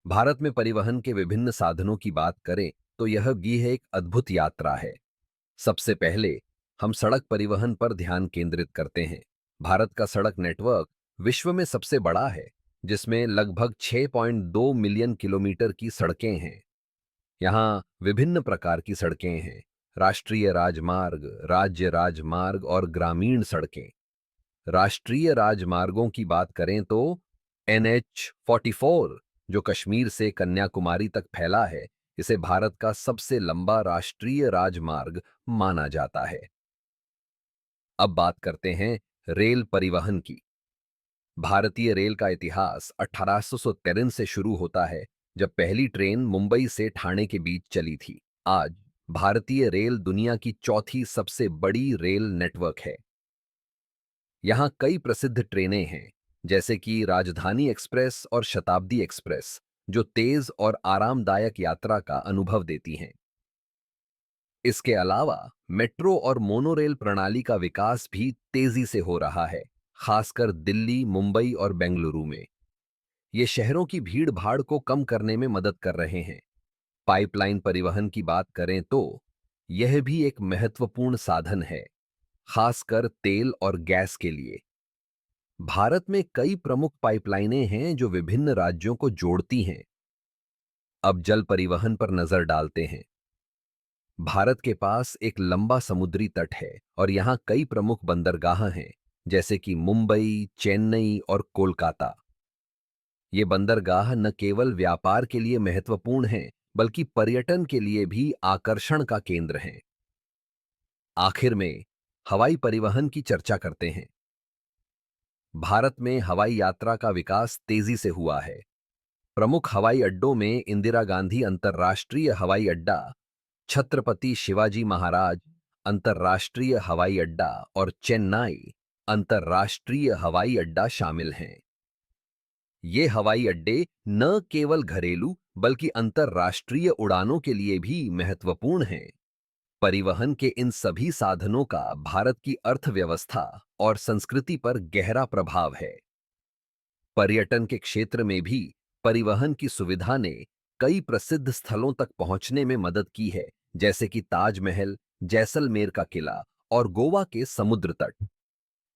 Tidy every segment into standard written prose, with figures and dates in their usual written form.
भारत में परिवहन के विभिन्न साधनों की बात करें तो यह भी है एक अद्भुत यात्रा है। सबसे पहले हम सड़क परिवहन पर ध्यान केंद्रित करते हैं। भारत का सड़क नेटवर्क विश्व में सबसे बड़ा है, जिसमें लगभग 6.2 मिलियन किलोमीटर की सड़कें हैं। यहाँ विभिन्न प्रकार की सड़कें हैं: राष्ट्रीय राजमार्ग, राज्य राजमार्ग और ग्रामीण सड़कें। राष्ट्रीय राजमार्गों की बात करें तो NH 44, जो कश्मीर से कन्याकुमारी तक फैला है, इसे भारत का सबसे लंबा राष्ट्रीय राजमार्ग माना जाता है। अब बात करते हैं रेल परिवहन की। भारतीय रेल का इतिहास 1873 से शुरू होता है, जब पहली ट्रेन मुंबई से ठाणे के बीच चली थी। आज भारतीय रेल दुनिया की चौथी सबसे बड़ी रेल नेटवर्क है। यहाँ कई प्रसिद्ध ट्रेनें हैं, जैसे कि राजधानी एक्सप्रेस और शताब्दी एक्सप्रेस, जो तेज और आरामदायक यात्रा का अनुभव देती हैं। इसके अलावा मेट्रो और मोनोरेल प्रणाली का विकास भी तेजी से हो रहा है, खासकर दिल्ली, मुंबई और बेंगलुरु में। ये शहरों की भीड़ भाड़ को कम करने में मदद कर रहे हैं। पाइपलाइन परिवहन की बात करें तो यह भी एक महत्वपूर्ण साधन है, खासकर तेल और गैस के लिए। भारत में कई प्रमुख पाइपलाइनें हैं जो विभिन्न राज्यों को जोड़ती हैं। अब जल परिवहन पर नजर डालते हैं। भारत के पास एक लंबा समुद्री तट है और यहाँ कई प्रमुख बंदरगाह हैं, जैसे कि मुंबई, चेन्नई और कोलकाता। ये बंदरगाह न केवल व्यापार के लिए महत्वपूर्ण हैं, बल्कि पर्यटन के लिए भी आकर्षण का केंद्र हैं। आखिर में हवाई परिवहन की चर्चा करते हैं। भारत में हवाई यात्रा का विकास तेजी से हुआ है। प्रमुख हवाई अड्डों में इंदिरा गांधी अंतर्राष्ट्रीय हवाई अड्डा, छत्रपति शिवाजी महाराज अंतर्राष्ट्रीय हवाई अड्डा और चेन्नई अंतर्राष्ट्रीय हवाई अड्डा शामिल हैं। ये हवाई अड्डे न केवल घरेलू बल्कि अंतर्राष्ट्रीय उड़ानों के लिए भी महत्वपूर्ण हैं। परिवहन के इन सभी साधनों का भारत की अर्थव्यवस्था और संस्कृति पर गहरा प्रभाव है। पर्यटन के क्षेत्र में भी परिवहन की सुविधा ने कई प्रसिद्ध स्थलों तक पहुंचने में मदद की है, जैसे कि ताजमहल, जैसलमेर का किला और गोवा के समुद्र तट।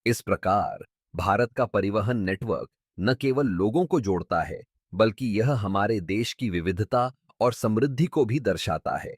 इस प्रकार भारत का परिवहन नेटवर्क न केवल लोगों को जोड़ता है, बल्कि यह हमारे देश की विविधता और समृद्धि को भी दर्शाता है।